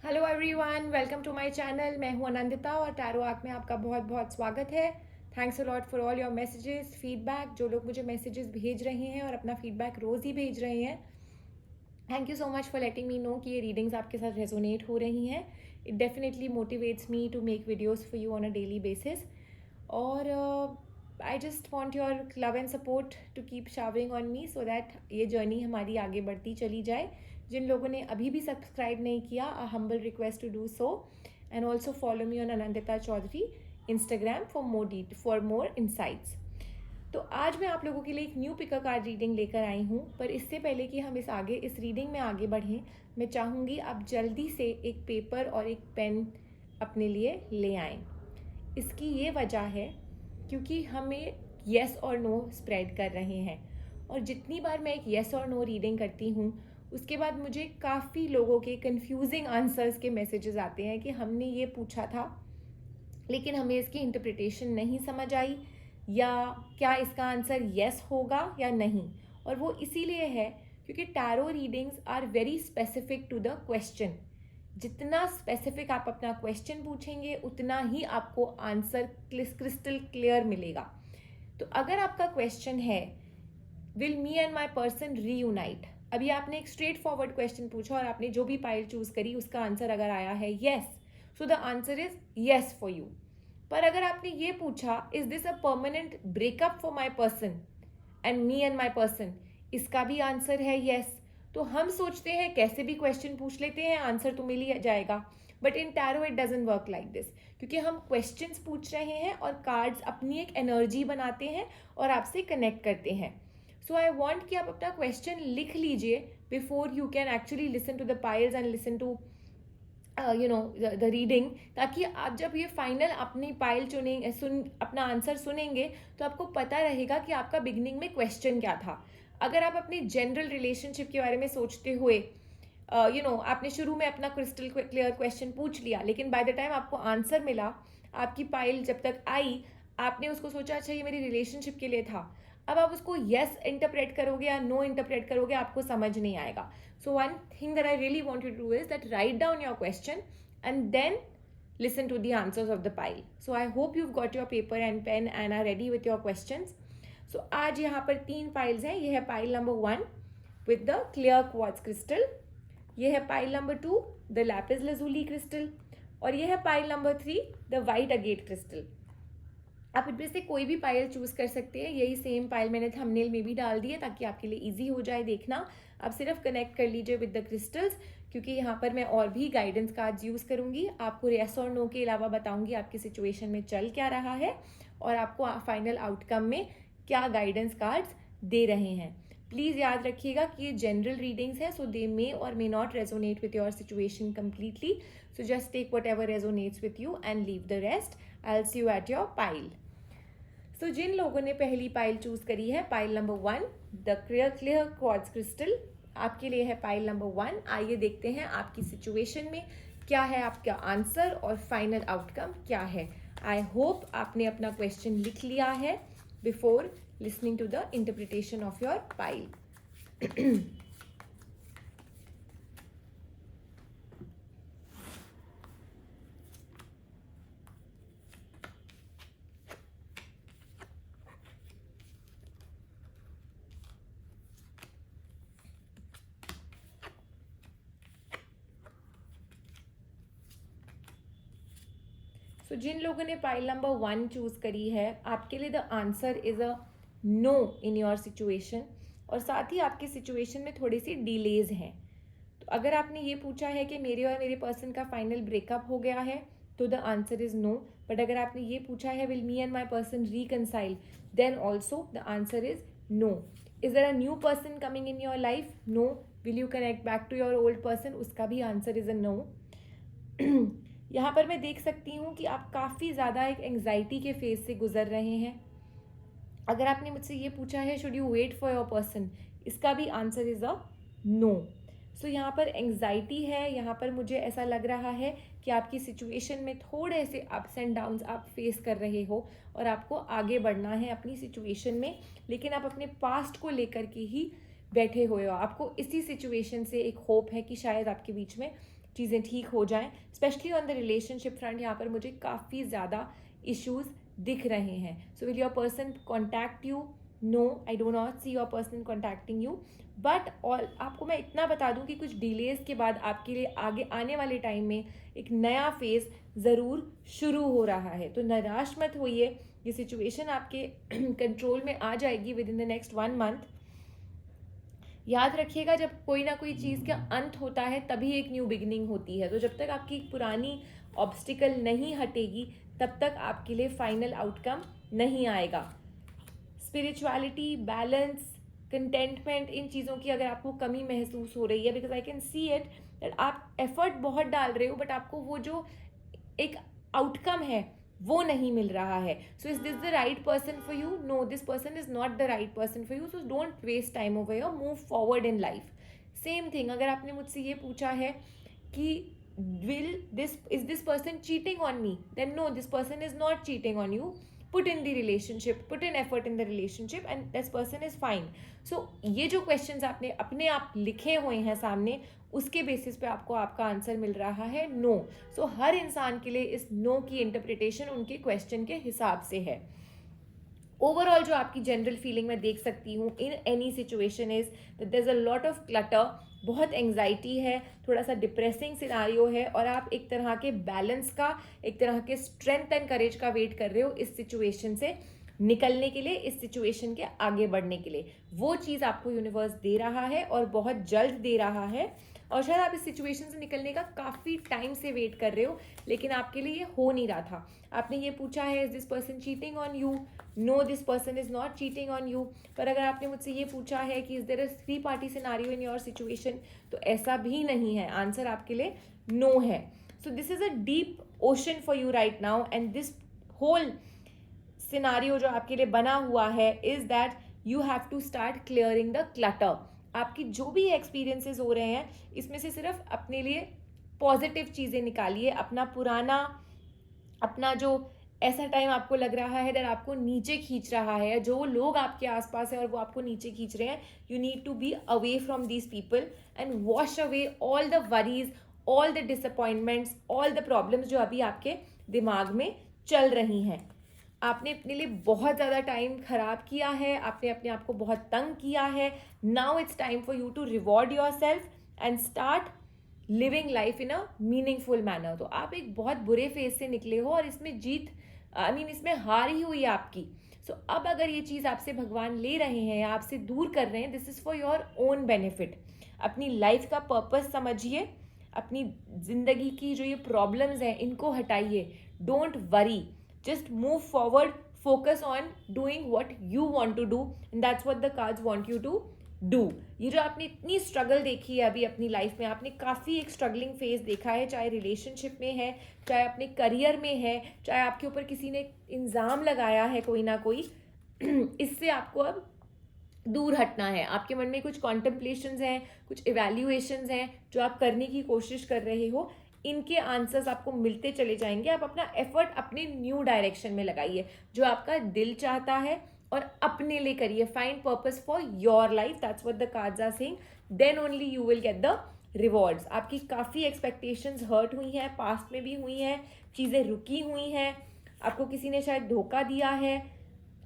Hello everyone, welcome to my channel. मैं हूं आनंदिता और टैरो आर्क में आपका बहुत बहुत स्वागत है। Thanks a lot for all your messages, feedback. जो लोग मुझे मैसेजेस भेज रहे हैं और अपना फीडबैक रोज़ ही भेज रहे हैं, thank you so much for letting me know कि ये रीडिंग्स आपके साथ रेजोनेट हो रही हैं। It definitely motivates me to make videos for you on a daily basis. और I just want your love and support to keep showering on me so that ये journey हमारी आगे बढ़ती चली जाए। जिन लोगों ने अभी भी सब्सक्राइब नहीं किया, a humble request to do so and also follow me on Anandita Chaudhary Instagram for more insights. तो आज मैं आप लोगों के लिए एक न्यू पिकर कार्ड रीडिंग लेकर आई हूँ, पर इससे पहले कि हम इस रीडिंग में आगे बढ़ें, मैं चाहूँगी आप जल्दी से एक पेपर और एक पेन अपने लिए ले आएँ। इसकी ये वजह है क्योंकि हमें येस और नो स्प्रेड कर रहे हैं, और जितनी बार मैं एक येस और नो रीडिंग करती हूँ उसके बाद मुझे काफ़ी लोगों के कंफ्यूजिंग आंसर्स के मैसेजेस आते हैं कि हमने ये पूछा था लेकिन हमें इसकी इंटरप्रिटेशन नहीं समझ आई, या क्या इसका आंसर येस होगा या नहीं। और वो इसीलिए है क्योंकि tarot readings are very specific to the question. जितना स्पेसिफिक आप अपना क्वेश्चन पूछेंगे उतना ही आपको आंसर क्रिस्टल क्लियर मिलेगा। तो अगर आपका क्वेश्चन है will me and my person reunite, अभी आपने एक स्ट्रेट फॉरवर्ड क्वेश्चन पूछा और आपने जो भी पाइल चूज करी उसका आंसर अगर आया है yes, so the answer is yes for you. पर अगर आपने ये पूछा is this a permanent breakup for my person and me and my person, इसका भी आंसर है येस। तो हम सोचते हैं कैसे भी क्वेश्चन पूछ लेते हैं, आंसर तो मिल ही जाएगा। But in tarot it doesn't work like this, क्योंकि हम क्वेश्चंस पूछ रहे हैं और कार्ड्स अपनी एक एनर्जी बनाते हैं और आपसे कनेक्ट करते हैं। सो आई वॉन्ट कि आप अपना क्वेश्चन लिख लीजिए before you can actually listen to the piles and listen to the reading, ताकि आप जब ये फाइनल अपनी पाइल अपना आंसर सुनेंगे तो आपको पता रहेगा कि आपका बिगिनिंग में क्वेश्चन क्या था। अगर आप अपनी जनरल रिलेशनशिप के बारे में सोचते हुए आपने शुरू में अपना क्रिस्टल क्लियर क्वेश्चन पूछ लिया, लेकिन बाय द टाइम आपको आंसर मिला, आपकी पाइल जब तक आई, आपने उसको सोचा अच्छा ये मेरी रिलेशनशिप के लिए था। अब आप उसको येस इंटरप्रेट करोगे या नो इंटरप्रेट करोगे, आपको समझ नहीं आएगा। So one thing that I really want you to do is that write down your question and then listen to the answers of the pile. So I hope you've got your paper and pen and are ready with your questions. So आज यहाँ पर 3 piles हैं। ये है pile number 1 with the clear quartz crystal, ये है pile number 2 the lapis lazuli crystal, और ये है pile number 3 the white agate crystal। आप इनमें से कोई भी पाइल चूज कर सकते हैं। यही सेम पाइल मैंने थंबनेल में भी डाल दी है ताकि आपके लिए इजी हो जाए देखना। आप सिर्फ कनेक्ट कर लीजिए विद द क्रिस्टल्स, क्योंकि यहाँ पर मैं और भी गाइडेंस कार्ड्स यूज़ करूँगी। आपको येस और नो के अलावा बताऊँगी आपकी सिचुएशन में चल क्या रहा है और आपको फाइनल आउटकम में क्या गाइडेंस कार्ड्स दे रहे हैं। प्लीज़ याद रखिएगा कि ये जनरल रीडिंग्स है, सो दे मे और may not resonate with your situation completely. So just take whatever resonates with you and leave the rest. I will see you at your pile. So जिन लोगों ने पहली pile choose करी है, pile number 1 the clear quartz crystal, आपके लिए है pile number 1। आइए देखते हैं आपकी सिचुएशन में क्या है आपका आंसर और फाइनल आउटकम क्या है। आई होप आपने अपना क्वेश्चन लिख लिया है before listening to the interpretation of your pile. So जिन लोगों ने पाइल नंबर 1 चूज करी है, आपके लिए the answer is a no in your situation, और साथ ही आपकी सिचुएशन में थोड़ी सी डिलेज हैं। तो अगर आपने ये पूछा है कि मेरे और मेरे पर्सन का फाइनल ब्रेकअप हो गया है, तो the answer is no. But अगर आपने ये पूछा है will me and my person reconcile, then also the answer is no. Is there a new person coming in your life? No. Will you connect back to your old person? उसका भी answer is a no. यहाँ पर मैं देख सकती हूँ कि आप काफ़ी ज़्यादा एक एंग्जाइटी के फेज से गुजर रहे हैं। अगर आपने मुझसे ये पूछा है should you wait for your person, इसका भी answer is a no. So यहाँ पर एंग्जाइटी है, यहाँ पर मुझे ऐसा लग रहा है कि आपकी सिचुएशन में थोड़े से अप्स एंड डाउन्स आप फेस कर रहे हो और आपको आगे बढ़ना है अपनी सिचुएशन में, लेकिन आप अपने पास्ट को लेकर के ही बैठे हुए हो। आपको इसी सिचुएशन से एक होप है कि शायद आपके बीच में चीज़ें ठीक हो जाएं. Specially on the relationship front यहाँ पर मुझे काफ़ी ज़्यादा इश्यूज दिख रहे हैं. So will your person contact you? No, I do not see your person contacting you. But और आपको मैं इतना बता दूं कि कुछ डिलेज के बाद आपके लिए आगे आने वाले टाइम में एक नया फेज ज़रूर शुरू हो रहा है. तो निराश मत होइए, ये सिचुएशन आपके कंट्रोल में आ जाएगी with in the next 1 month. याद रखिएगा, जब कोई ना कोई चीज़ का अंत होता है तभी एक न्यू बिगिनिंग होती है. तो जब तक आपकी पुरानी ऑब्स्टिकल नहीं हटेगी तब तक आपके लिए फाइनल आउटकम नहीं आएगा. स्पिरिचुअलिटी, बैलेंस, कंटेंटमेंट, इन चीज़ों की अगर आपको कमी महसूस हो रही है, because I can see it that आप एफर्ट बहुत डाल रहे हो बट आपको वो जो एक आउटकम है वो नहीं मिल रहा है. So is this the right person for you? No, this person is not the right person for you. So don't waste time over your, move forward in life. Same thing, अगर आपने मुझसे ये पूछा है कि is this person cheating on me, then no, this person is not cheating on you. Put in the relationship, put in effort in the relationship and this person is fine. So ये जो questions आपने अपने आप लिखे हुए हैं सामने, उसके बेसिस पे आपको आपका आंसर मिल रहा है नो. सो हर इंसान के लिए इस नो की इंटरप्रिटेशन उनके क्वेश्चन के हिसाब से है. ओवरऑल जो आपकी जनरल फीलिंग मैं देख सकती हूँ in any situation is that there is a lot of clutter, बहुत एंग्जाइटी है, थोड़ा सा डिप्रेसिंग सिनारियो है और आप एक तरह के बैलेंस का, एक तरह के स्ट्रेंथ एंड करेज का वेट कर रहे हो इस सिचुएशन से निकलने के लिए, इस सिचुएशन के आगे बढ़ने के लिए. वो चीज़ आपको यूनिवर्स दे रहा है और बहुत जल्द दे रहा है. और शायद आप इस सिचुएशन से निकलने का काफ़ी टाइम से वेट कर रहे हो लेकिन आपके लिए ये हो नहीं रहा था. आपने ये पूछा है, is this person cheating on you? No, this person is not cheating on you. पर अगर आपने मुझसे ये पूछा है कि is there a 3 party scenario in your situation, तो ऐसा भी नहीं है. आंसर आपके लिए नो है. So this is a deep ocean for you right now and this whole scenario जो आपके लिए बना हुआ है is that you have to start clearing the clutter. आपकी जो भी एक्सपीरियंसेस हो रहे हैं इसमें से सिर्फ अपने लिए पॉजिटिव चीज़ें निकालिए. अपना पुराना, अपना जो ऐसा टाइम आपको लग रहा है दैट आपको नीचे खींच रहा है, जो लोग आपके आसपास हैं और वो आपको नीचे खींच रहे हैं, you need to be away from these people and wash away all the worries, all the disappointments, all the problems जो अभी आपके दिमाग में चल रही हैं. आपने अपने लिए बहुत ज़्यादा टाइम खराब किया है, आपने अपने आप को बहुत तंग किया है. Now it's time for you to reward yourself and start living life in a meaningful manner. तो आप एक बहुत बुरे फेज से निकले हो और इसमें जीत, इसमें हार ही हुई है आपकी. सो अब अगर ये चीज़ आपसे भगवान ले रहे हैं या आपसे दूर कर रहे हैं, this is for your own benefit. अपनी लाइफ का पर्पस समझिए, अपनी ज़िंदगी की जो ये प्रॉब्लम्स हैं इनको हटाइए. Don't worry, just move forward, focus on doing what you want to do and that's what the cards want you to do. ये जो आपने इतनी स्ट्रगल देखी है अभी अपनी लाइफ में, आपने काफ़ी एक स्ट्रगलिंग फेज देखा है, चाहे रिलेशनशिप में है, चाहे अपने करियर में है, चाहे आपके ऊपर किसी ने इल्ज़ाम लगाया है कोई ना कोई, इससे आपको अब दूर हटना है. आपके मन में कुछ कॉन्टेम्पलेशंस हैं, कुछ इवैल्यूएशंस हैं जो आप करने की कोशिश कर रहे हो, इनके आंसर्स आपको मिलते चले जाएंगे. आप अपना एफर्ट अपने न्यू डायरेक्शन में लगाइए, जो आपका दिल चाहता है, और अपने लिए करिए. Find purpose for your life, that's what the cards are saying. Then only you will get the rewards. आपकी काफ़ी एक्सपेक्टेशंस हर्ट हुई हैं, पास्ट में भी हुई हैं, चीज़ें रुकी हुई हैं, आपको किसी ने शायद धोखा दिया है,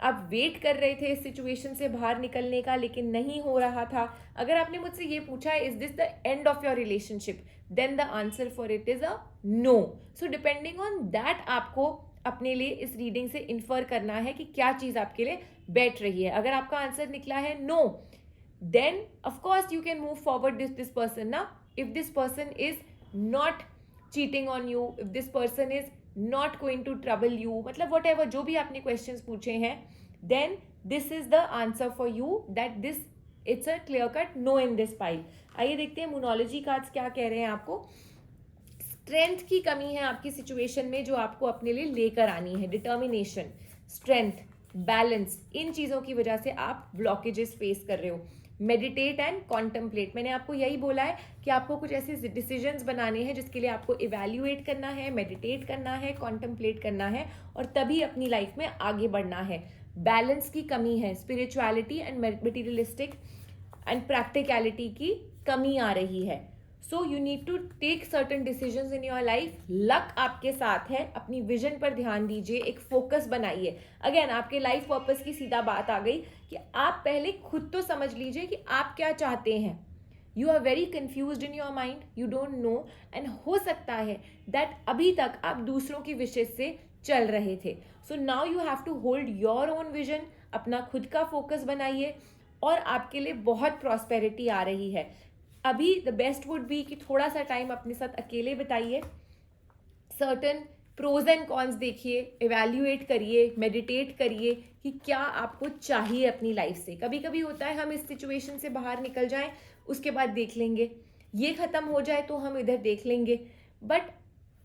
आप वेट कर रहे थे इस सिचुएशन से बाहर निकलने का लेकिन नहीं हो रहा था. अगर आपने मुझसे ये पूछा है, is this the end of your relationship, then the answer for it is a no. So depending on that आपको अपने लिए इस रीडिंग से इन्फर करना है कि क्या चीज़ आपके लिए बैठ रही है. अगर आपका आंसर निकला है no, then of course you can move forward this person ना. If this person is not cheating on you, if this person is not going to trouble you, मतलब whatever जो भी आपने questions पूछे हैं, then this is the answer for you, that this it's a clear cut no in this pile. आइए देखते हैं मोनोलॉजी cards क्या कह रहे हैं आपको. स्ट्रेंथ की कमी है आपकी सिचुएशन में जो आपको अपने लिए लेकर आनी है. डिटर्मिनेशन, स्ट्रेंथ, बैलेंस, इन चीज़ों की वजह से आप ब्लॉकेजेस फेस कर रहे हो. मेडिटेट एंड कॉन्टम्पलेट, मैंने आपको यही बोला है कि आपको कुछ ऐसे डिसीजंस बनाने हैं जिसके लिए आपको इवैल्यूएट करना है, मेडिटेट करना है, कॉन्टम्पलेट करना है और तभी अपनी लाइफ में आगे बढ़ना है. बैलेंस की कमी है, spirituality and materialistic and practicality की कमी आ रही है. So you need to take certain decisions in your life. Luck आपके साथ है, अपनी विजन पर ध्यान दीजिए, एक फोकस बनाइए. अगेन आपके लाइफ पर्पस की सीधा बात आ गई कि आप पहले खुद तो समझ लीजिए कि आप क्या चाहते हैं. You are very confuse in your mind, you don't know, and हो सकता है दैट अभी तक आप दूसरों की विशेष से चल रहे थे. So now you have to hold your own vision, अपना खुद का फोकस बनाइए और आपके लिए बहुत प्रॉस्पेरिटी आ रही है. अभी द बेस्ट वुड बी कि थोड़ा सा टाइम अपने साथ अकेले बिताइए, सर्टन प्रोज एंड कॉन्स देखिए, इवैल्यूएट करिए, मेडिटेट करिए कि क्या आपको चाहिए अपनी लाइफ से. कभी कभी होता है हम इस सिचुएशन से बाहर निकल जाएं, उसके बाद देख लेंगे, ये खत्म हो जाए तो हम इधर देख लेंगे, बट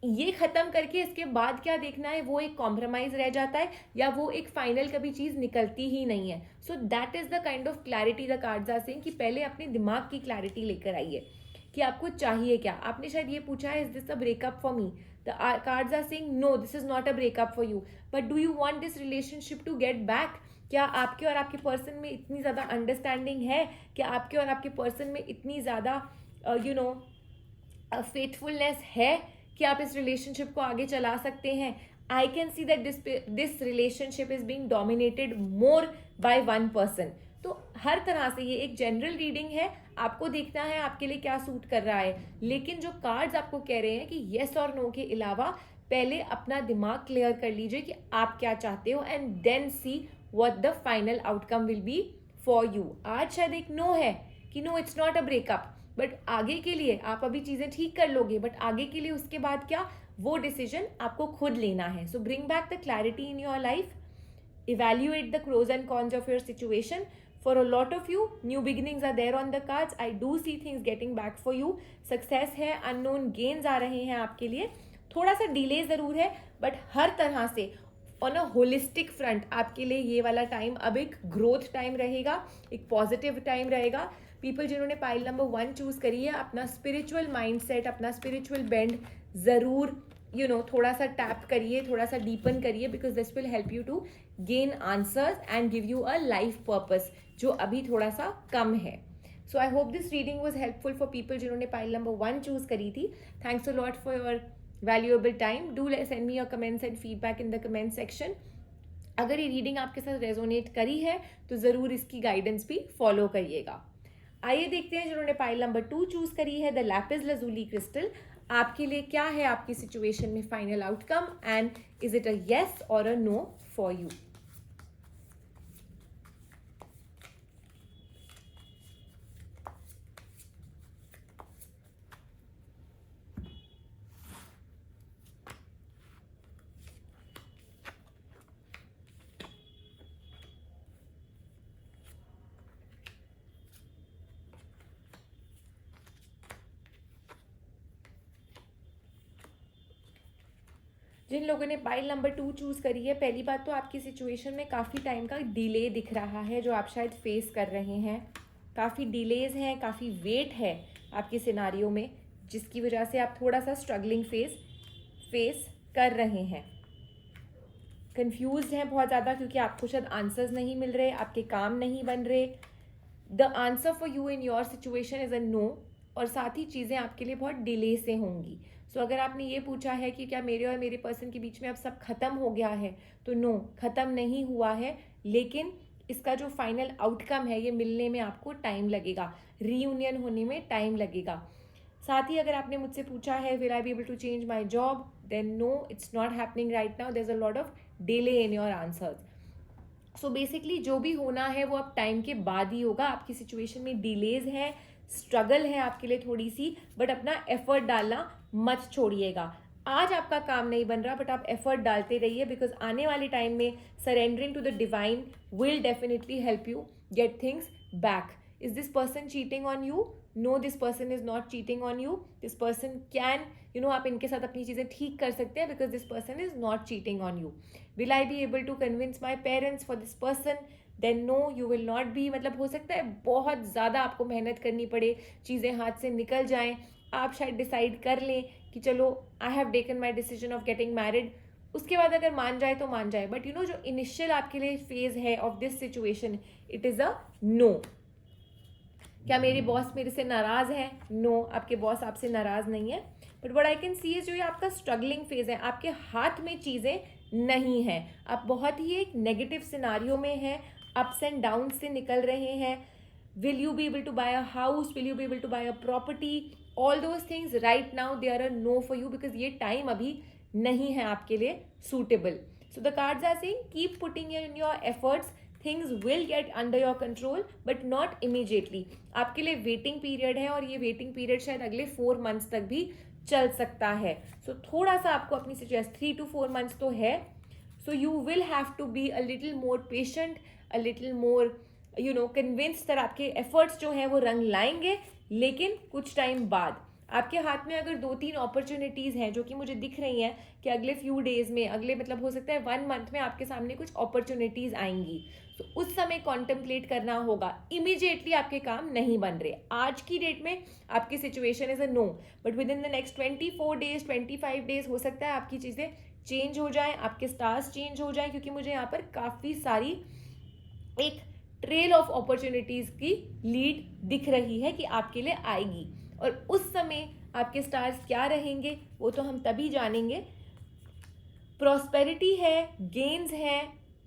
ये खत्म करके इसके बाद क्या देखना है वो एक कॉम्प्रोमाइज रह जाता है, या वो एक फाइनल कभी चीज निकलती ही नहीं है. So that is the kind of clarity the cards are saying कि पहले अपने दिमाग की क्लैरिटी लेकर आइए कि आपको चाहिए क्या. आपने शायद ये पूछा है, is this a breakup for me? The cards are saying no, this is not a breakup for you, but do you want this relationship to get back? क्या आपके और आपके पर्सन में इतनी ज़्यादा अंडरस्टैंडिंग है? क्या आपके और आपके पर्सन में इतनी ज़्यादा फेथफुलनेस है कि आप इस रिलेशनशिप को आगे चला सकते हैं? आई can see that this relationship is being dominated more by one person. तो हर तरह से ये एक जनरल रीडिंग है, आपको देखना है आपके लिए क्या सूट कर रहा है. लेकिन जो कार्ड्स आपको कह रहे हैं कि येस और नो के अलावा पहले अपना दिमाग क्लियर कर लीजिए कि आप क्या चाहते हो, and then see what the final outcome will be for you. आज शायद एक नो है कि no it's not a breakup, but आगे के लिए आप अभी चीजें ठीक कर लोगे, बट आगे के लिए उसके बाद क्या, वो डिसीजन आपको खुद लेना है. सो bring back the clarity in your life, evaluate the pros and cons of your situation. For a lot of you, new beginnings are there on the cards. I do see things getting back for you. Success है, unknown gains आ रहे हैं आपके लिए. थोड़ा सा delay ज़रूर है, but हर तरह से ऑन अ होलिस्टिक फ्रंट आपके लिए ये वाला टाइम अब एक ग्रोथ टाइम रहेगा, एक पॉजिटिव टाइम रहेगा. पीपल जिन्होंने पाइल नंबर 1 चूज करी है, अपना स्पिरिचुअल माइंडसेट, अपना स्पिरिचुअल बेंड ज़रूर थोड़ा सा टैप करिए, थोड़ा सा डीपन करिए, because this will help you to gain answers and give you a life purpose जो अभी थोड़ा सा कम है. So I hope this reading was helpful for people जिन्होंने पाइल नंबर 1 चूज करी थी. Thanks a lot for your valuable time. Do send me your comments and feedback in the comment section. अगर ये रीडिंग आपके साथ resonate करी है तो ज़रूर इसकी गाइडेंस भी फॉलो करिएगा. आइए देखते हैं जिन्होंने पाइल नंबर 2 चूज करी है, द लैपिस लजूली क्रिस्टल, आपके लिए क्या है आपकी सिचुएशन में final outcome, and is it a yes और अ नो फॉर यू. जिन लोगों ने पाइल नंबर 2 चूज करी है, पहली बात तो आपकी सिचुएशन में काफ़ी टाइम का डिले दिख रहा है जो आप शायद फेस कर रहे हैं. काफ़ी डिलेज हैं, काफ़ी वेट है आपके सिनारियो में, जिसकी वजह से आप थोड़ा सा स्ट्रगलिंग फेस कर रहे हैं. कंफ्यूज हैं बहुत ज़्यादा क्योंकि आपको शायद आंसर्स नहीं मिल रहे, आपके काम नहीं बन रहे. The answer for you in your situation is a no, और साथ ही चीज़ें आपके लिए बहुत डिले से होंगी. सो अगर आपने ये पूछा है कि क्या मेरे और मेरे पर्सन के बीच में अब सब खत्म हो गया है, तो नो, खत्म नहीं हुआ है, लेकिन इसका जो फाइनल आउटकम है ये मिलने में आपको टाइम लगेगा, रीयूनियन होने में टाइम लगेगा. साथ ही अगर आपने मुझसे पूछा है will I be able to change my job, then no, it's not happening right now, there is a lot of delay in your answers. So basically जो भी होना है वो अब टाइम के बाद ही होगा. आपकी सिचुएशन में डिलेज है, स्ट्रगल है आपके लिए थोड़ी सी, बट अपना एफर्ट डालना मत छोड़िएगा. आज आपका काम नहीं बन रहा, बट आप एफर्ट डालते रहिए, बिकॉज आने वाले टाइम में surrendering to the divine will definitely help you get things back. Is this person cheating on you? No, this person is not cheating on you. This person can आप इनके साथ अपनी चीज़ें ठीक कर सकते हैं, because this person is not cheating on you. Will I be able to convince my parents for this person? Then no, you will not be. मतलब हो सकता है बहुत ज़्यादा आपको मेहनत करनी पड़े, चीज़ें हाथ से निकल जाएं, आप शायद डिसाइड कर लें कि चलो I have taken my decision of getting married. उसके बाद अगर मान जाए तो मान जाए, बट जो इनिशियल आपके लिए फेज है of this situation, it is a no. क्या मेरे बॉस मेरे से नाराज़ है? नो, आपके बॉस आपसे नाराज़ नहीं है। But what I can C is जो ये आपका स्ट्रगलिंग फेज है, आपके हाथ में चीज़ें नहीं हैं, आप बहुत ही एक नेगेटिव सिनारियो में हैं, अप्स एंड डाउन से निकल रहे हैं. Will you be able to buy a house? Will you be able to buy a property? All those things right now they are a no for you because ये time अभी नहीं है आपके लिए suitable. So the cards are saying keep putting in your efforts. Things will get under your control but not immediately. आपके लिए waiting period है और ये waiting period शायद अगले 4 months तक भी चल सकता है. So थोड़ा सा आपको अपनी situation 3 to 4 months तो है. So you will have to be a little more patient, a little more convince तर आपके एफर्ट्स जो हैं वो रंग लाएंगे, लेकिन कुछ टाइम बाद आपके हाथ में अगर 2-3 अपॉर्चुनिटीज़ हैं जो कि मुझे दिख रही हैं कि अगले फ्यू डेज में, अगले मतलब हो सकता है 1 मंथ में आपके सामने कुछ अपॉर्चुनिटीज़ आएंगी, तो उस समय कॉन्टेम्पलेट करना होगा. इमीडिएटली आपके काम नहीं बन रहे, आज की डेट में आपकी situation is a no, but within the next 24 days 25 days हो सकता है आपकी चीज़ें चेंज हो जाएं, आपके स्टार्स चेंज हो जाएं, क्योंकि मुझे यहाँ पर काफ़ी सारी एक ट्रेल ऑफ अपॉर्चुनिटीज़ की लीड दिख रही है कि आपके लिए आएगी. और उस समय आपके स्टार्स क्या रहेंगे वो तो हम तभी जानेंगे. प्रॉस्पेरिटी है, गेन्स है,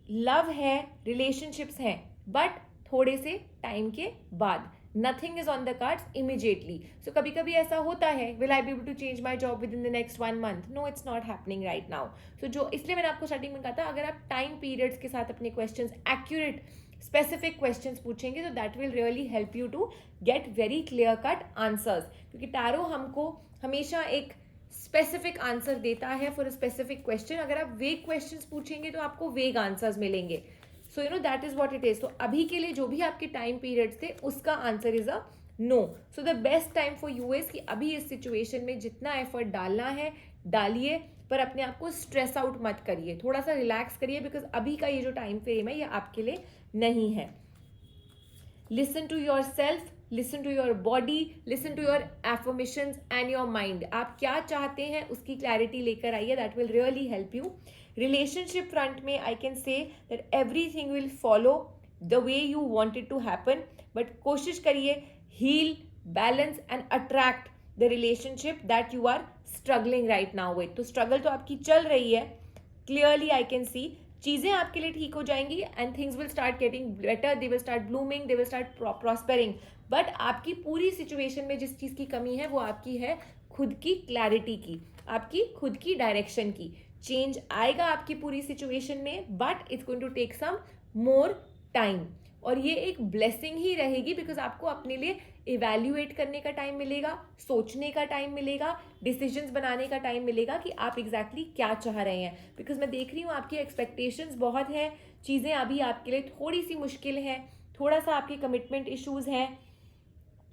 लव है, रिलेशनशिप्स हैं, बट थोड़े से टाइम के बाद. Nothing is on the cards immediately. So कभी कभी ऐसा होता है, will I be able to change my job within the next 1 month? No, it's not happening right now. So जो इसलिए मैंने आपको स्टार्टिंग में कहा था, अगर आप टाइम पीरियड्स के साथ अपने क्वेश्चंस एक्यूरेट स्पेसिफिक क्वेश्चंस पूछेंगे तो that will really help you to get very clear cut answers, क्योंकि टैरो हमको हमेशा एक स्पेसिफिक आंसर देता है फॉर अ स्पेसिफिक क्वेश्चन. अगर आप वेग क्वेश्चंस पूछेंगे तो आपको वेग आंसर्स मिलेंगे. सो that is what it is. तो अभी के लिए जो भी आपके टाइम पीरियड्स थे उसका answer is a no. So the best time for you is कि अभी इस सिचुएशन में जितना एफर्ट डालना है डालिए, पर अपने आप को स्ट्रेस आउट मत करिए, थोड़ा सा रिलैक्स करिए, बिकॉज अभी का ये जो टाइम फ्रेम है ये आपके लिए नहीं है. Listen to yourself, listen to your body, listen to your affirmations and your mind. आप क्या चाहते हैं उसकी क्लैरिटी लेकर आइए, that will really help you. Relationship front में I can say that everything will follow the way you want it to happen, but कोशिश करिए heal, balance and attract the relationship that you are struggling right now with. तो struggle तो आपकी चल रही है, clearly I can सी. चीज़ें आपके लिए ठीक हो जाएंगी and things will start getting better, they will start blooming, they will start प्रॉस्पेरिंग. But आपकी पूरी सिचुएशन में जिस चीज़ की कमी है वो आपकी है खुद की क्लैरिटी की, आपकी खुद की डायरेक्शन की. चेंज आएगा आपकी पूरी सिचुएशन में, but it's going to take some more time. और ये एक ब्लेसिंग ही रहेगी, बिकॉज आपको अपने लिए इवैल्यूएट करने का टाइम मिलेगा, सोचने का टाइम मिलेगा, डिसीजंस बनाने का टाइम मिलेगा कि आप एग्जैक्टली क्या चाह रहे हैं. बिकॉज मैं देख रही हूँ आपकी एक्सपेक्टेशंस बहुत हैं, चीज़ें अभी आपके लिए थोड़ी सी मुश्किल हैं, थोड़ा सा आपके कमिटमेंट इश्यूज़ हैं,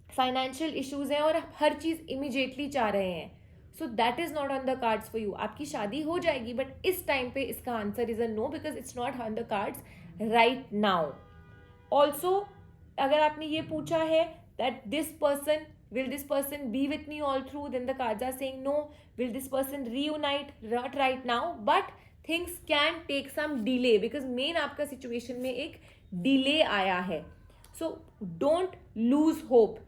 फाइनेंशियल इश्यूज़ हैं, और आप हर चीज़ इमीडिएटली चाह रहे हैं. So that is not on the cards for you. आपकी शादी हो जाएगी, बट इस टाइम पे इसका answer is a no, because it's not on the cards right now. Also अगर आपने ये पूछा है that will this person be with me all through, then the cards are saying no. Will this person reunite? Not right now, but things can take some delay, because main आपका situation में एक delay आया है. So don't lose hope,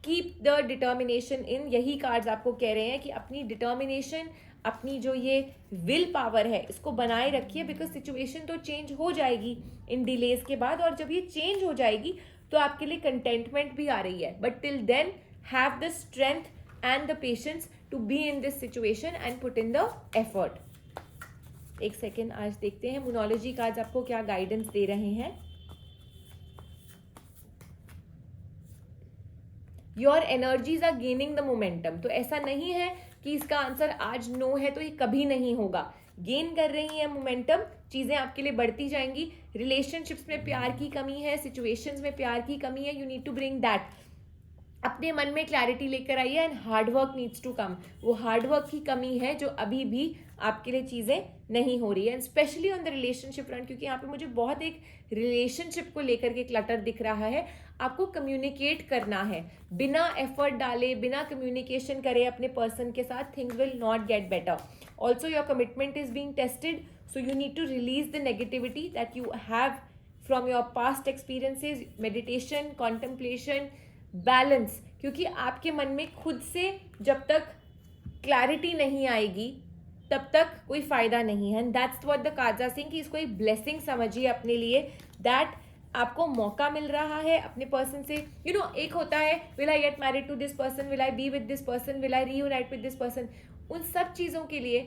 keep the determination in. यही cards आपको कह रहे हैं कि अपनी determination, अपनी जो ये विल पावर है इसको बनाए रखिए, बिकॉज सिचुएशन तो चेंज हो जाएगी इन डिलेज के बाद, और जब ये चेंज हो जाएगी तो आपके लिए कंटेंटमेंट भी आ रही है. But till then have the strength and the patience to be in this situation and put in the effort. एक सेकेंड, आज देखते हैं मोनोलॉजी कार्ड्स आपको क्या गाइडेंस दे रहे हैं. Your energies are gaining the momentum. तो ऐसा नहीं है कि इसका आंसर आज नो है तो ये कभी नहीं होगा. गेन कर रही है मोमेंटम, चीज़ें आपके लिए बढ़ती जाएंगी. रिलेशनशिप्स में प्यार की कमी है, सिचुएशंस में प्यार की कमी है, you need to bring that. अपने मन में क्लैरिटी लेकर आइए and hard work needs to come. वो हार्ड वर्क की कमी है जो अभी भी आपके लिए चीज़ें नहीं हो रही है, and specially on the relationship front, क्योंकि यहाँ पे मुझे बहुत एक रिलेशनशिप को लेकर के क्लटर दिख रहा है. आपको कम्युनिकेट करना है, बिना एफर्ट डाले, बिना कम्युनिकेशन करे अपने पर्सन के साथ, things will not get better. Also your commitment is being tested, so you need to release the negativity that you have from your past experiences, meditation, contemplation, balance, क्योंकि आपके मन में खुद से जब तक क्लैरिटी नहीं आएगी तब तक कोई फायदा नहीं है. And that's what the cards are saying कि इसको एक ब्लेसिंग समझिए अपने लिए, दैट आपको मौका मिल रहा है अपने पर्सन से. एक होता है will I get married to this person, will I be with this person, will I reunite with this person. उन सब चीज़ों के लिए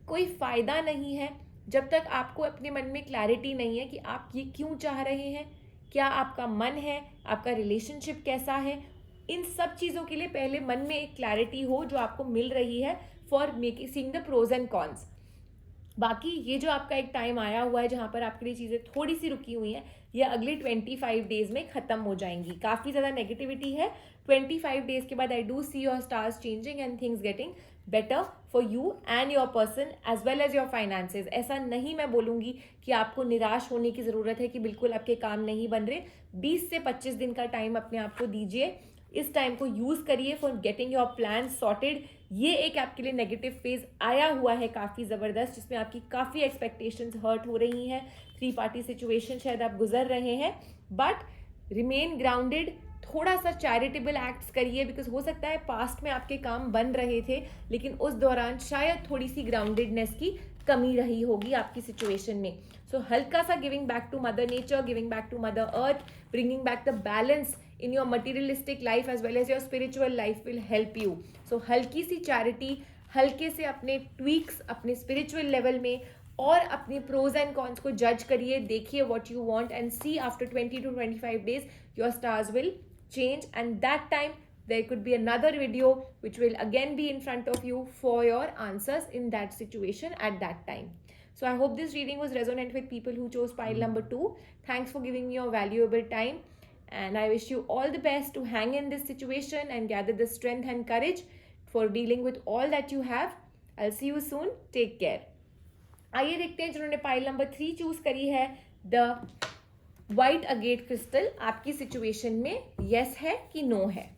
कोई फायदा नहीं है जब तक आपको अपने मन में क्लैरिटी नहीं है कि आप ये क्यों चाह रहे हैं, क्या आपका मन है, आपका रिलेशनशिप कैसा है. इन सब चीज़ों के लिए पहले मन में एक क्लैरिटी हो जो आपको मिल रही है for making seeing the pros and cons. बाकी ये जो आपका एक टाइम आया हुआ है जहाँ पर आपके लिए चीज़ें थोड़ी सी रुकी हुई हैं, ये अगले 25 डेज में ख़त्म हो जाएंगी. काफ़ी ज़्यादा नेगेटिविटी है. 25 डेज के बाद I do see your stars changing and things getting better for you and your person as well as your finances. ऐसा नहीं मैं बोलूँगी कि आपको निराश होने की ज़रूरत है कि बिल्कुल आपके काम नहीं बन रहे. 20 से 25 दिन का टाइम अपने आप को दीजिए. इस टाइम को यूज़ करिए for getting your plan sorted. ये एक आपके लिए नेगेटिव फेज आया हुआ है काफ़ी ज़बरदस्त, जिसमें आपकी काफ़ी एक्सपेक्टेशंस हर्ट हो रही हैं. 3 पार्टी सिचुएशन शायद आप गुजर रहे हैं, बट रिमेन ग्राउंडेड. थोड़ा सा चैरिटेबल एक्ट्स करिए, बिकॉज हो सकता है पास्ट में आपके काम बन रहे थे लेकिन उस दौरान शायद थोड़ी सी ग्राउंडेडनेस की कमी रही होगी आपकी सिचुएशन में. सो हल्का सा giving back to mother nature, giving back to mother earth, bringing back the balance in your materialistic life as well as your spiritual life will help you. So हल्की सी charity, हल्के से अपने tweaks अपने spiritual level में और अपने pros and cons को जज करिए, देखिए what you want and see after 20 to 25 days your stars will change, and that time there could be another video which will again be in front of you for your answers in that situation at that time. So I hope this reading was resonant with people who chose pile number 2. Thanks for giving me your valuable time. And I wish you all the best to hang in this situation and gather the strength and courage for dealing with all that you have. I'll see you soon. Take care. आइए देखते हैं जिन्होंने pile number 3 choose करी है, the white agate crystal आपकी situation में yes है कि नो है.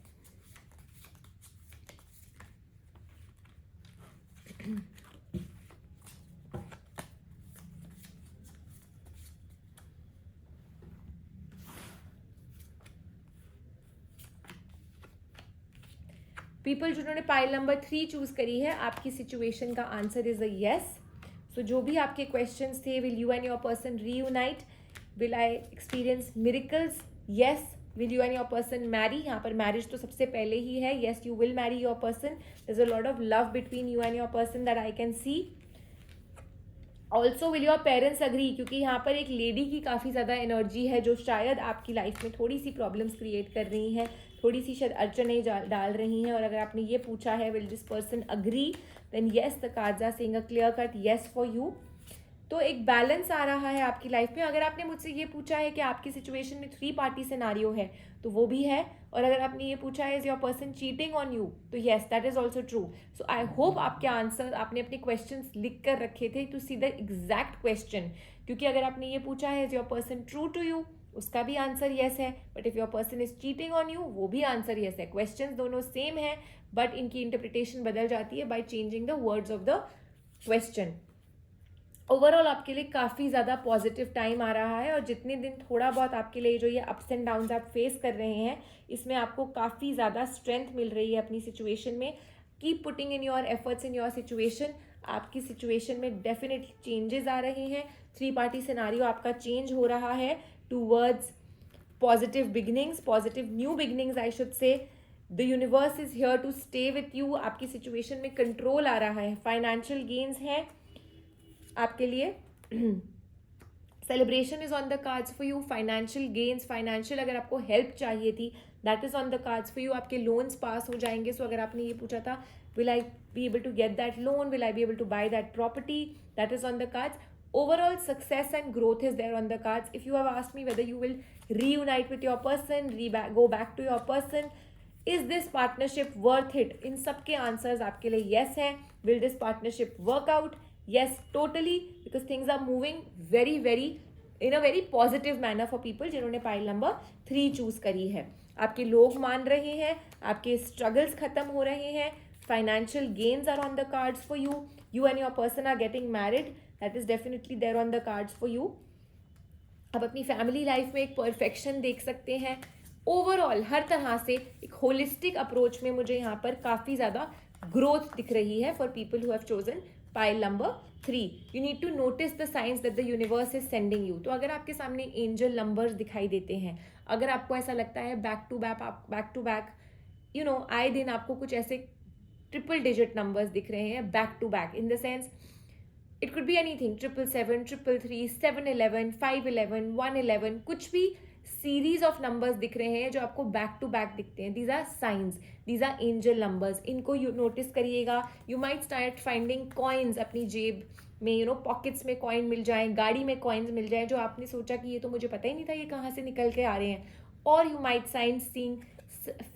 पीपल जिन्होंने पाइल नंबर 3 चूज करी है, आपकी सिचुएशन का answer is a yes. So जो भी आपके क्वेश्चंस थे, will you and your person reunite, will I experience miracles, yes. Will you and your person marry, यहाँ पर मैरिज तो सबसे पहले ही है, yes you will marry your person. There is a lot of love between you and your person that I can see. Also will your parents agree, क्योंकि यहाँ पर एक लेडी की काफ़ी ज़्यादा एनर्जी है जो शायद आपकी लाइफ में थोड़ी सी प्रॉब्लम्स क्रिएट कर रही हैं, थोड़ी सी शायद अड़चने डाल रही हैं. और अगर आपने ये पूछा है will this person agree, then yes the cards are saying a clear cut yes for you. तो एक बैलेंस आ रहा है आपकी लाइफ में. अगर आपने मुझसे ये पूछा है कि आपकी सिचुएशन में 3 पार्टी सिनारियो है, तो वो भी है. और अगर आपने ये पूछा है is your person cheating on you, तो yes that is also true. So I hope आपके आंसर आपने अपने क्वेश्चंस लिख कर रखे थे to see the exact question. क्योंकि अगर आपने ये पूछा है is your person true to you, उसका भी आंसर येस है. But if your person is cheating on you, वो भी आंसर येस है. क्वेश्चंस दोनों सेम है, बट इनकी इंटरप्रिटेशन बदल जाती है by changing the words of the question. Overall आपके लिए काफ़ी ज़्यादा पॉजिटिव टाइम आ रहा है, और जितने दिन थोड़ा बहुत आपके लिए जो ये अप्स एंड डाउन्स आप फेस कर रहे हैं, इसमें आपको काफ़ी ज़्यादा स्ट्रेंथ मिल रही है अपनी सिचुएशन में. Keep putting in your efforts in your situation. आपकी सिचुएशन में डेफिनेटली चेंजेस आ रहे हैं. 3 पार्टी सिनारियो आपका चेंज हो रहा है towards positive beginnings, positive new beginnings I should say. The universe is here to stay with you. आपकी situation में कंट्रोल आ रहा है. फाइनेंशियल गेन्स हैं आपके लिए. Celebration is on the cards for you. Financial gains, financial अगर आपको हेल्प चाहिए थी, that is on the cards for you. आपके लोन्स पास हो जाएंगे. सो अगर आपने ये पूछा था will I be able to get that loan, will I be able to buy that property, that is on the cards. Overall success and growth is there on the cards. If you have asked me whether you will reunite with your person, go back to your person, is this partnership worth it? इन सब के answers आपके लिए yes है. Will this partnership work out? Yes, totally, because things are moving very in a very positive manner for people जिन्होंने pile number 3 choose करी है. आपके लोग मान रहे हैं, आपके स्ट्रगल्स खत्म हो रहे हैं. Financial gains are on the cards for you. You and your person are getting married. That is definitely there on the cards for you. आप अपनी फैमिली लाइफ में एक परफेक्शन देख सकते हैं. ओवरऑल हर तरह से एक होलिस्टिक अप्रोच में मुझे यहाँ पर काफ़ी ज़्यादा ग्रोथ दिख रही है for people who have chosen pile number 3. You need to notice the signs that the universe is sending you. तो अगर आपके सामने एंजल नंबर्स दिखाई देते हैं, अगर आपको ऐसा लगता है बैक टू बैक आए दिन आपको कुछ ऐसे ट्रिपल डिजिट नंबर्स दिख रहे हैं back to back, in the sense it could be anything, 777, 333, 711, 511, 111, कुछ भी सीरीज ऑफ नंबर्स दिख रहे हैं जो आपको बैक टू बैक दिखते हैं, these are signs, these are angel numbers. इनको यू नोटिस करिएगा. You might start finding coins अपनी जेब में, पॉकेट्स में कॉइन मिल जाए, गाड़ी में कॉइन्स मिल जाए, जो आपने सोचा कि ये तो मुझे पता ही नहीं था ये कहाँ से निकल के आ रहे हैं. और you might seeing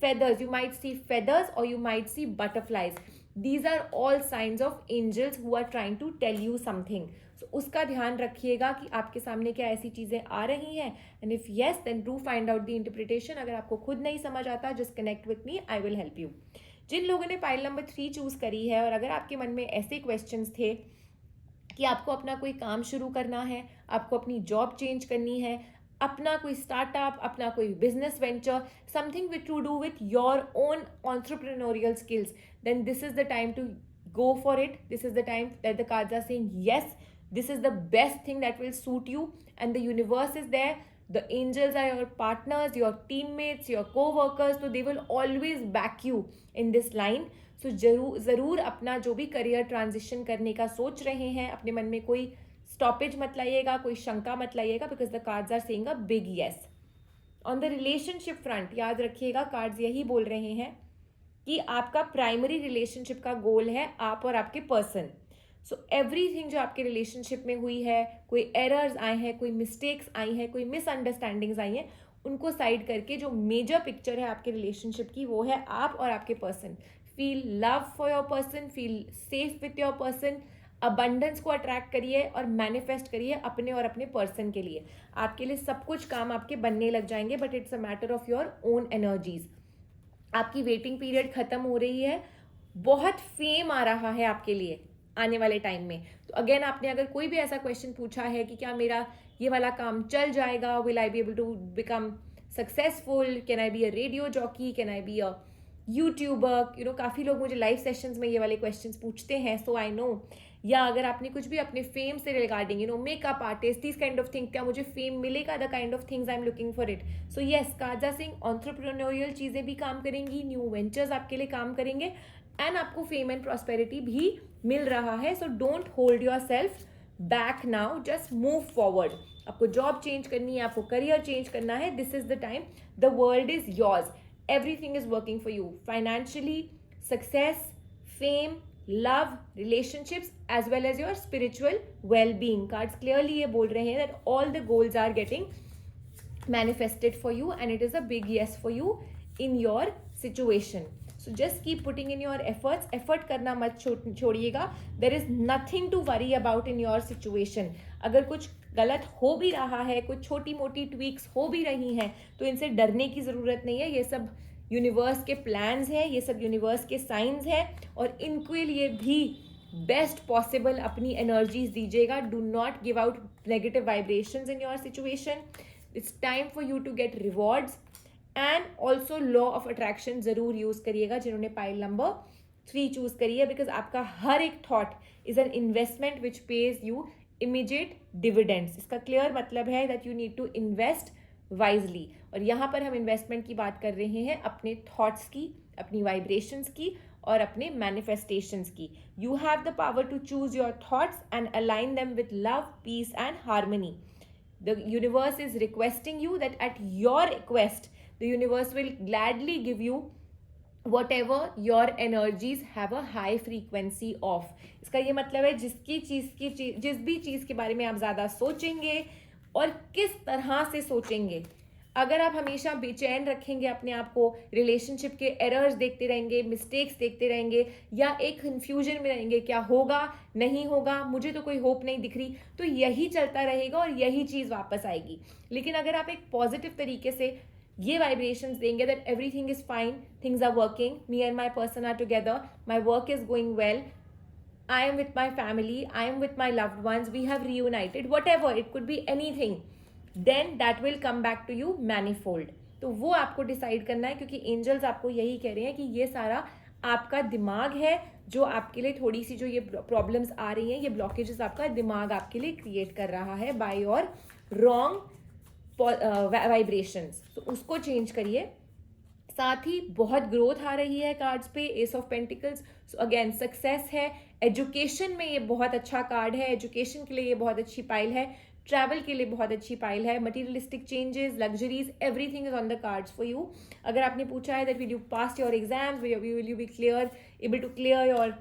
feathers, you might see feathers or you might see butterflies. These are all signs of angels who are trying to tell you something. So उसका ध्यान रखिएगा कि आपके सामने क्या ऐसी चीज़ें आ रही हैं. And if yes, then do find out the interpretation. अगर आपको खुद नहीं समझ आता, just connect with me, I will help you. जिन लोगों ने पाइल नंबर 3 चूज़ करी है, और अगर आपके मन में ऐसे क्वेश्चंस थे कि आपको अपना कोई काम शुरू करना है, आपको अपनी जॉब चेंज करनी है, अपना कोई स्टार्टअप, अपना कोई business venture, something which to do with your own entrepreneurial skills, then this is the time to go for it. This is the time that the cards are saying yes, this is the best thing that will suit you, and the universe is there. The angels are your partners, your teammates, your co-workers, so they will always back you in this line. So ज़रूर अपना जो भी career transition करने का सोच रहे हैं, अपने मन में कोई स्टॉपेज मत लाइएगा, कोई शंका मत लाइएगा, because the cards are saying a big yes. On the relationship front याद रखिएगा, कार्ड्स यही बोल रहे हैं कि आपका प्राइमरी रिलेशनशिप का गोल है आप और आपके पर्सन. सो एवरीथिंग जो आपके रिलेशनशिप में हुई है, कोई एरर्स आए हैं, कोई मिस्टेक्स आई हैं, कोई मिसअंडरस्टैंडिंग्स आई हैं, उनको साइड करके जो मेजर पिक्चर है आपके रिलेशनशिप की, वो है आप और आपके person. Feel love for your person, feel safe with your person. Abundance को अट्रैक्ट करिए और मैनिफेस्ट करिए अपने और अपने पर्सन के लिए. आपके लिए सब कुछ काम आपके बनने लग जाएंगे, but it's a matter of your own energies. आपकी वेटिंग पीरियड खत्म हो रही है, बहुत फेम आ रहा है आपके लिए आने वाले टाइम में. तो अगेन आपने अगर कोई भी ऐसा क्वेश्चन पूछा है कि क्या मेरा ये वाला काम चल जाएगा, will I be able to become successful, can I be a radio jockey, can I be a YouTuber, काफ़ी लोग मुझे लाइव सेशंस में ये वाले क्वेश्चंस पूछते हैं, सो आई नो. या अगर आपने कुछ भी अपने फेम से regarding makeup artist, this kind of thing, क्या मुझे फेम मिलेगा, the kind of things I am looking for it. So yes, cards are saying entrepreneurial चीज़ें भी काम करेंगी, न्यू वेंचर्स आपके लिए काम करेंगे, एंड आपको फेम एंड प्रॉस्पेरिटी भी मिल रहा है. So don't hold your self back now, just move forward. आपको जॉब चेंज करनी है, आपको करियर चेंज करना है, this is the time. The world is yours, everything is working for you financially, success, fame, love, relationships, as well as your spiritual well-being. Cards clearly ये बोल रहे हैं that all the goals are getting manifested for you, and it is a big yes for you in your situation. So just keep putting in your efforts. Effort करना मत छोड़िएगा. There is nothing to worry about in your situation. अगर कुछ गलत हो भी रहा है, कुछ छोटी मोटी ट्वीक्स हो भी रही हैं, तो इनसे डरने की ज़रूरत नहीं है. ये सब यूनिवर्स के प्लान्स हैं, ये सब यूनिवर्स के साइंस हैं, और इनके लिए भी बेस्ट पॉसिबल अपनी एनर्जीज दीजिएगा. Do not give out negative vibrations in your situation. It's time for you to get rewards. And also law of attraction ज़रूर यूज़ करिएगा जिन्होंने पाइल नंबर 3 चूज़ करी है, बिकॉज आपका हर एक thought is an investment which pays you immediate dividends. इसका clear मतलब है that you need to invest wisely. और यहाँ पर हम इन्वेस्टमेंट की बात कर रहे हैं अपने थॉट्स की, अपनी वाइब्रेशंस की, और अपने मैनिफेस्टेशंस की. You have the power to choose your thoughts and align them with love, peace and harmony. The universe is requesting you that at your request, the universe will gladly give you whatever your energies have a high frequency of. इसका ये मतलब है जिस भी चीज़ के बारे में आप ज़्यादा सोचेंगे और किस तरह से सोचेंगे, अगर आप हमेशा बेचैन रखेंगे अपने आप को, रिलेशनशिप के एरर्स देखते रहेंगे, मिस्टेक्स देखते रहेंगे, या एक कन्फ्यूजन में रहेंगे, क्या होगा नहीं होगा, मुझे तो कोई होप नहीं दिख रही, तो यही चलता रहेगा और यही चीज़ वापस आएगी. लेकिन अगर आप एक पॉजिटिव तरीके से ये वाइब्रेशंस देंगे that everything is fine, things are working, me and my person are together, my work is going well, I am with my family, I am with my loved ones, we have reunited, whatever, it could be anything, then that will come back to you manifold. तो वो आपको decide करना है, क्योंकि angels आपको यही कह रहे हैं कि ये सारा आपका दिमाग है जो आपके लिए थोड़ी सी जो ये प्रॉब्लम्स आ रही हैं, ये ब्लॉकेजेस आपका दिमाग आपके लिए क्रिएट कर रहा है बाय योर रॉन्ग वाइब्रेशंस। तो उसको चेंज करिए। साथ ही बहुत ग्रोथ आ रही है कार्ड्स पे, S of pentacles. So again success है। एजुकेशन में ये बहुत अच्छा कार्ड है, एजुकेशन के लिए ये बहुत अच्छी पाइल है। ट्रैवल के लिए बहुत अच्छी पाइल है। Materialistic changes, luxuries, everything is on the cards for you. अगर आपने पूछा है that will you pass your exams, will you be clear, able to clear your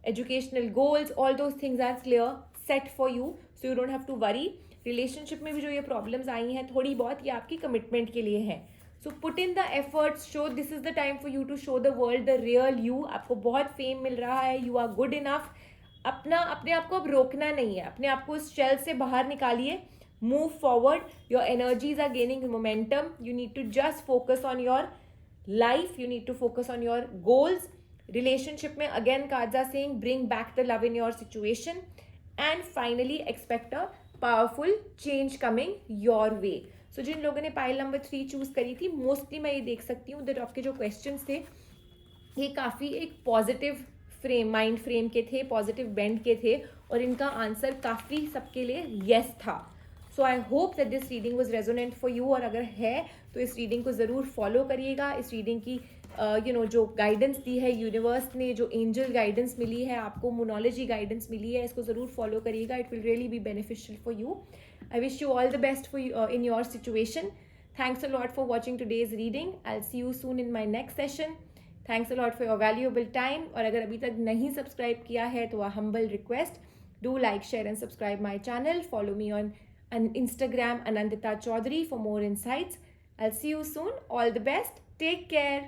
educational goals, all those things are clear set for you, so you don't have to worry. Relationship में भी जो ये problems आई हैं थोड़ी बहुत, ये आपकी commitment के लिए है। So put in the efforts, show, this is the time for you to show the world the real you. आपको बहुत फेम मिल रहा है, यू आर गुड इनफ। अपने आप को अब रोकना नहीं है, अपने आप को इस शेल से बाहर निकालिए, move forward, your energies are gaining momentum, you need to just focus on your life, you need to focus on your goals. Relationship में again cards are saying bring back the love in your situation, and finally expect a powerful change coming your way. So जिन लोगों ने pile number 3 choose करी थी, mostly मैं ये देख सकती हूँ दैट आपके जो क्वेश्चंस थे ये काफ़ी एक पॉजिटिव फ्रेम, माइंड फ्रेम के थे, पॉजिटिव बेंड के थे, और इनका आंसर काफ़ी सबके लिए येस था। So I hope that this reading was resonant for you, और अगर है तो इस रीडिंग को ज़रूर फॉलो करिएगा। इस रीडिंग की जो गाइडेंस दी है यूनिवर्स ने, जो एंजल गाइडेंस मिली है आपको, मोनोलॉजी गाइडेंस मिली है, इसको ज़रूर फॉलो करिएगा। It will really be beneficial for you. I wish you all the best for you, in your situation. Thanks a lot for watching today's reading. I'll see you soon in my next session. Thanks a lot for your valuable time. और अगर अभी तक नहीं subscribe किया है तो a humble request, do like, share and subscribe my channel. Follow me on Instagram Anandita Chaudhary for more insights. I'll see you soon. All the best. Take care.